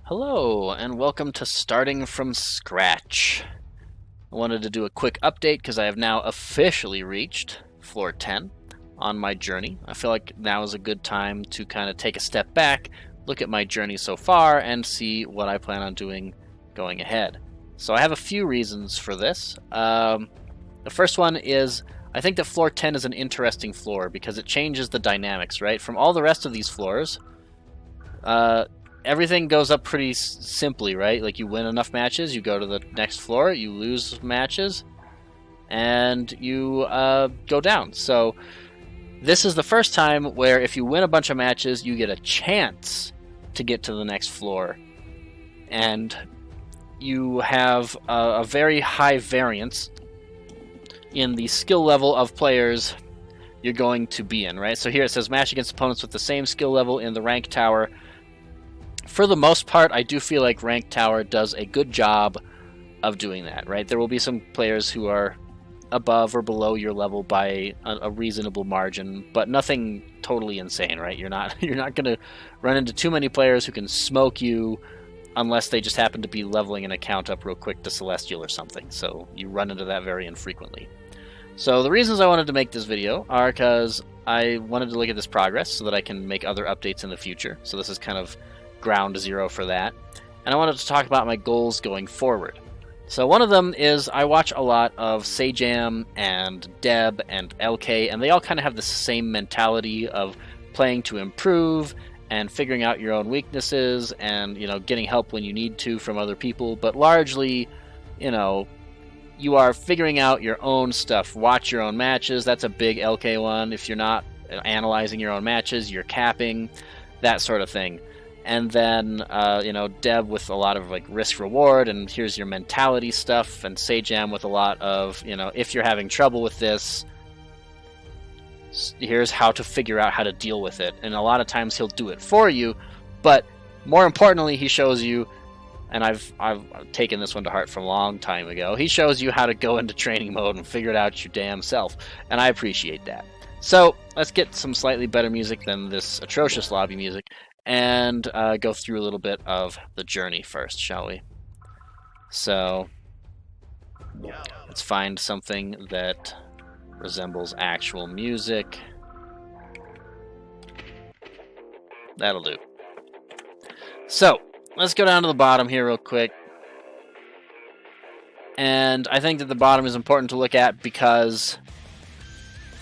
Hello, and welcome to Starting from Scratch. I wanted to do a quick update because I have now officially reached floor 10 on my journey. I feel like now is a good time to kind of take a step back, look at my journey so far, and see what I plan on doing going ahead. So I have a few reasons for this. The first one is I think that floor 10 is an interesting floor because it changes the dynamics, right? From all the rest of these floors, everything goes up pretty simply, right? Like you win enough matches, you go to the next floor, you lose matches, and you go down. So this is the first time where if you win a bunch of matches, you get a chance to get to the next floor. And you have a very high variance in the skill level of players you're going to be in, right? So here it says match against opponents with the same skill level in the rank tower. For the most part, I do feel like Ranked Tower does a good job of doing that, right? There will be some players who are above or below your level by a reasonable margin, but nothing totally insane, right? You're not going to run into too many players who can smoke you unless they just happen to be leveling an account up real quick to Celestial or something. So you run into that very infrequently. So the reasons I wanted to make this video are because I wanted to look at this progress so that I can make other updates in the future. So this is kind of ground zero for that. And I wanted to talk about my goals going forward. So one of them is I watch a lot of Sajam and Deb and LK, and they all kind of have the same mentality of playing to improve and figuring out your own weaknesses and, getting help when you need to from other people. But largely, you are figuring out your own stuff. Watch your own matches. That's a big LK one. If you're not analyzing your own matches, you're capping, that sort of thing. And then, Deb with a lot of risk reward, and here's your mentality stuff, and Sajam with a lot of, if you're having trouble with this, here's how to figure out how to deal with it. And a lot of times he'll do it for you, but more importantly, he shows you, and I've taken this one to heart from a long time ago, he shows you how to go into training mode and figure it out your damn self, and I appreciate that. So let's get some slightly better music than this atrocious lobby music, and go through a little bit of the journey first, shall we? So let's find something that resembles actual music. That'll do. So let's go down to the bottom here real quick. And I think that the bottom is important to look at because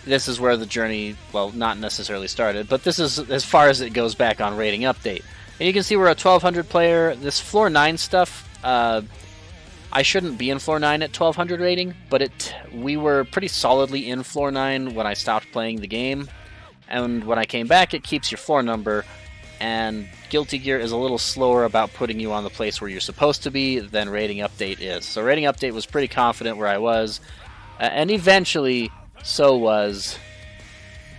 this is where the journey, well, not necessarily started, but this is as far as it goes back on rating update. And you can see we're a 1200 player. This floor 9 stuff, I shouldn't be in floor 9 at 1200 rating, but we were pretty solidly in floor 9 when I stopped playing the game. And when I came back, it keeps your floor number, and Guilty Gear is a little slower about putting you on the place where you're supposed to be than rating update is. So rating update was pretty confident where I was, and eventually so was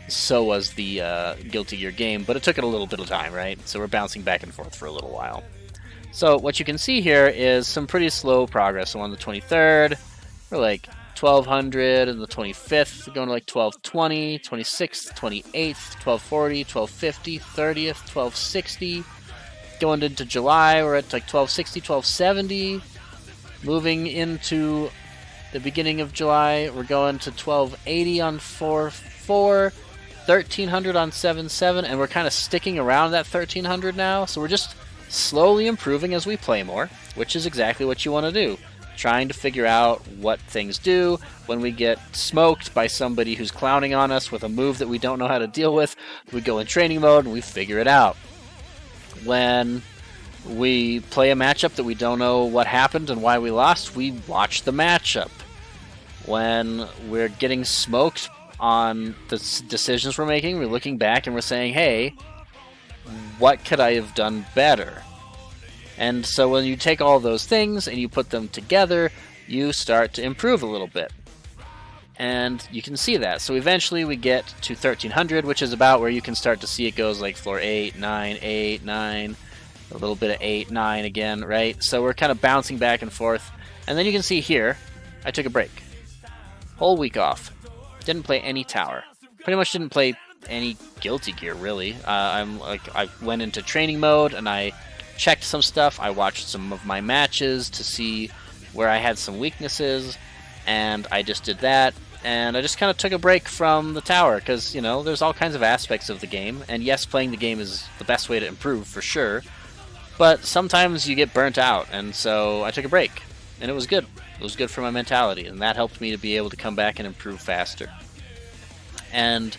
the Guilty Gear game, but it took it a little bit of time, right? So we're bouncing back and forth for a little while. So what you can see here is some pretty slow progress. So on the 23rd, we're 1200, and the 25th, going to 1220, 26th, 28th, 1240, 1250, 30th, 1260. Going into July, we're at 1260, 1270. Moving into the beginning of July, we're going to 1280 on 4.4, 1300 on 7.7, and we're kind of sticking around that 1300 now. So we're just slowly improving as we play more, which is exactly what you want to do. Trying to figure out what things do. When we get smoked by somebody who's clowning on us with a move that we don't know how to deal with, we go in training mode and we figure it out. When we play a matchup that we don't know what happened and why we lost, we watch the matchup. When we're getting smoked on the decisions we're making, we're looking back and we're saying, hey, what could I have done better? And so when you take all those things and you put them together, you start to improve a little bit. And you can see that. So eventually we get to 1300, which is about where you can start to see it goes floor 8, 9, 8, 9, a little bit of 8, 9 again, right? So we're kind of bouncing back and forth. And then you can see here, I took a break. Whole week off. Didn't play any tower. Pretty much didn't play any Guilty Gear, really. I went into training mode, and I checked some stuff. I watched some of my matches to see where I had some weaknesses, and I just did that. And I just kind of took a break from the tower because, you know, there's all kinds of aspects of the game. And yes, playing the game is the best way to improve for sure. But sometimes you get burnt out, and so I took a break. And it was good. It was good for my mentality, and that helped me to be able to come back and improve faster. And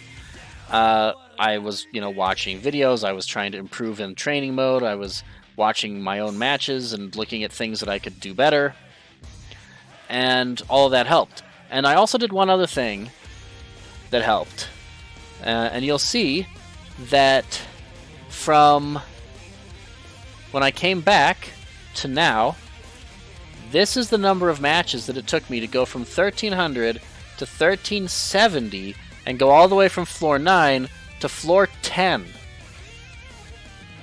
I was, you know, watching videos. I was trying to improve in training mode. I was watching my own matches and looking at things that I could do better. And all of that helped. And I also did one other thing that helped. And you'll see that from when I came back to now, this is the number of matches that it took me to go from 1300 to 1370 and go all the way from floor 9 to floor 10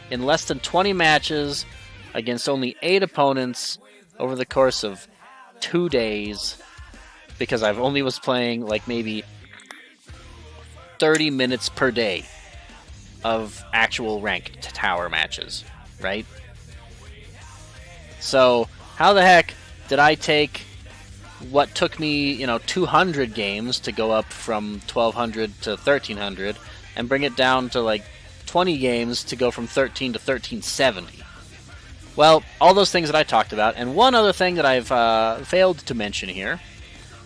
in less than 20 matches against only 8 opponents over the course of 2 days, because I've only was playing like maybe 30 minutes per day of actual ranked tower matches, right? So how the heck did I take what took me, you know, 200 games to go up from 1200 to 1300 and bring it down to like 20 games to go from 13 to 1370? Well, all those things that I talked about, and one other thing that I've failed to mention here.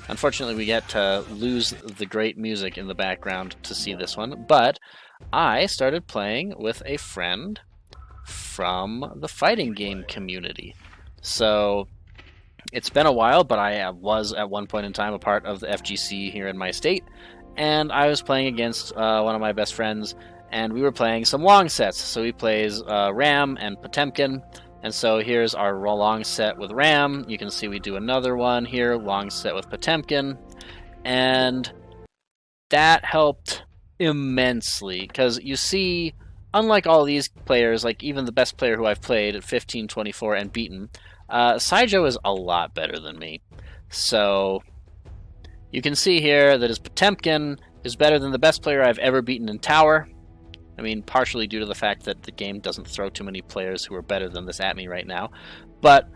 Unfortunately, we get to lose the great music in the background to see this one, but I started playing with a friend from the fighting game community. So it's been a while, but I was at one point in time a part of the FGC here in my state, and I was playing against one of my best friends, and we were playing some long sets. So he plays Ram and Potemkin. And so here's our long set with Ram. You can see we do another one here, long set with Potemkin. And that helped immensely, because you see, unlike all these players, like even the best player who I've played at 15-24 and beaten, Saijo is a lot better than me. So you can see here that his Potemkin is better than the best player I've ever beaten in Tower. I mean, partially due to the fact that the game doesn't throw too many players who are better than this at me right now. But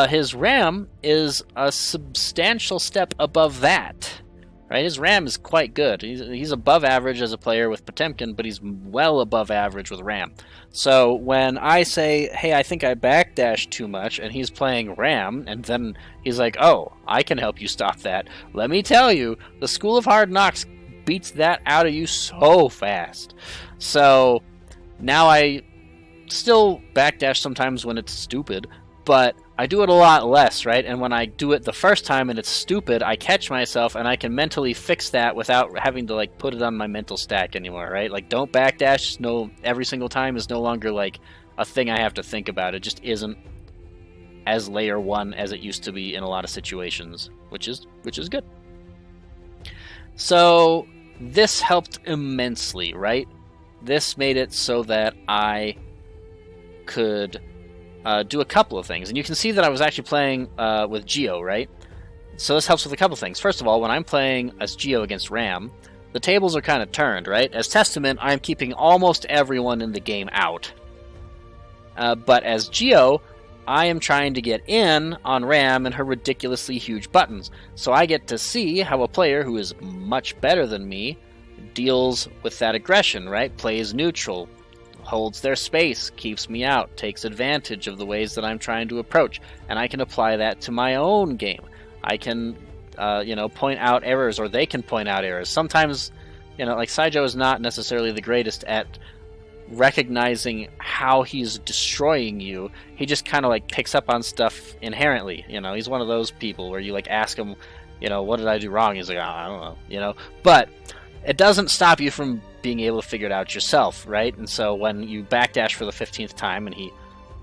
his Ram is a substantial step above that. Right? His Ram is quite good. He's above average as a player with Potemkin, but he's well above average with Ram. So when I say, hey, I think I backdash too much, and he's playing Ram, and then he's like, oh, I can help you stop that. Let me tell you, the School of Hard Knocks beats that out of you so fast. So now I still backdash sometimes when it's stupid, but I do it a lot less, right? And when I do it the first time and it's stupid, I catch myself and I can mentally fix that without having to like put it on my mental stack anymore, right? Like, don't backdash every single time is no longer like a thing I have to think about. It just isn't as layer 1 as it used to be in a lot of situations, which is good. So this helped immensely, right? This made it so that I could do a couple of things. And you can see that I was actually playing with Geo, right? So this helps with a couple of things. First of all, when I'm playing as Geo against Ram, the tables are kind of turned, right? As Testament, I'm keeping almost everyone in the game out. But as Geo, I am trying to get in on Ram and her ridiculously huge buttons. So I get to see how a player who is much better than me deals with that aggression, right? Plays neutral, holds their space, keeps me out, takes advantage of the ways that I'm trying to approach, and I can apply that to my own game. I can, point out errors, or they can point out errors. Sometimes, like Saijo is not necessarily the greatest at recognizing how he's destroying you. He just kind of like picks up on stuff inherently. He's one of those people where you like ask him, what did I do wrong? He's like, oh, I don't know, But it doesn't stop you from being able to figure it out yourself, right? And so when you backdash for the 15th time and he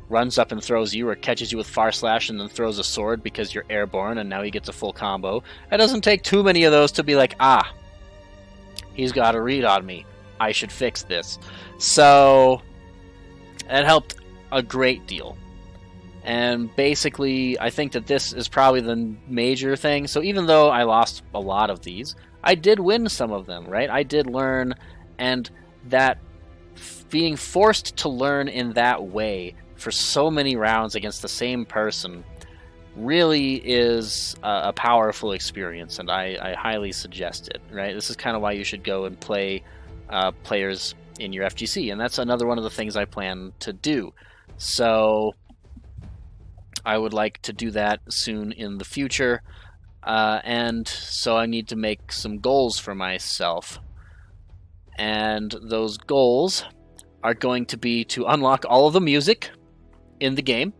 runs up and throws you or catches you with Far Slash and then throws a sword because you're airborne and now he gets a full combo, it doesn't take too many of those to be like, he's got a read on me. I should fix this. So it helped a great deal. And basically, I think that this is probably the major thing. So even though I lost a lot of these, I did win some of them, right? I did learn, and that being forced to learn in that way for so many rounds against the same person really is a powerful experience, and I highly suggest it, right? This is kind of why you should go and play players in your FGC, and that's another one of the things I plan to do. So I would like to do that soon in the future, and so I need to make some goals for myself. And those goals are going to be to unlock all of the music in the game,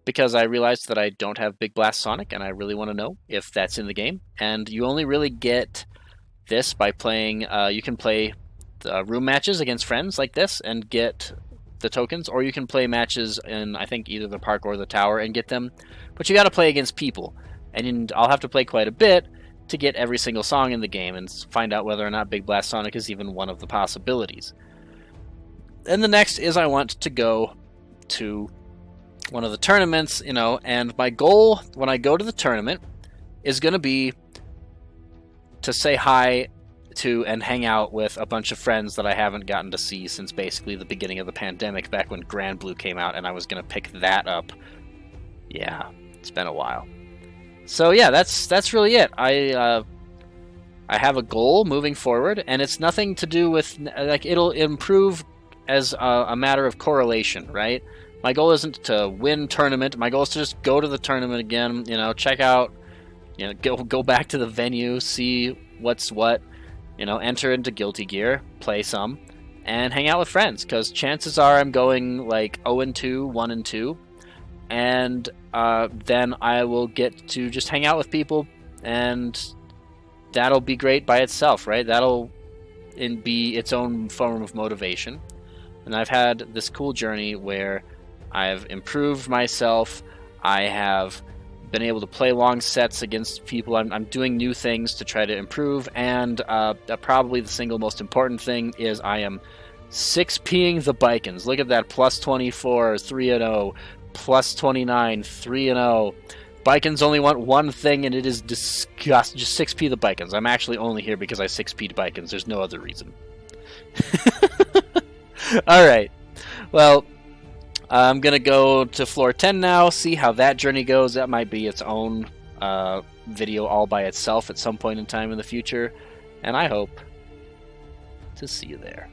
because I realized that I don't have Big Blast Sonic, and I really want to know if that's in the game. And you only really get this by playing, you can play room matches against friends like this and get the tokens, or you can play matches in, I think, either the park or the tower and get them, but you got to play against people, and I'll have to play quite a bit to get every single song in the game and find out whether or not Big Blast Sonic is even one of the possibilities. And the next is I want to go to one of the tournaments, you know, and my goal when I go to the tournament is going to be to say hi to and hang out with a bunch of friends that I haven't gotten to see since basically the beginning of the pandemic, back when Grand Blue came out, and I was going to pick that up. Yeah, it's been a while. So yeah, that's really it. I have a goal moving forward, and it's nothing to do with, like, it'll improve as a matter of correlation, right? My goal isn't to win tournament. My goal is to just go to the tournament again, you know, check out, you know, go back to the venue, see what's what, you know, enter into Guilty Gear, play some, and hang out with friends, because chances are I'm going like 0-2, 1-2, and then I will get to just hang out with people, and that'll be great by itself, right? That'll be its own form of motivation. And I've had this cool journey where I've improved myself, I have been able to play long sets against people, I'm doing new things to try to improve, and probably the single most important thing is I am 6P'ing the Bikins. Look at that, plus 24, 3-0, plus 29, 3-0. Bikins only want one thing, and it is disgust. Just 6P the Bikins. I'm actually only here because I 6P'd Bikins. There's no other reason. Alright. Well, I'm going to go to floor 10 now, see how that journey goes. That might be its own video all by itself at some point in time in the future. And I hope to see you there.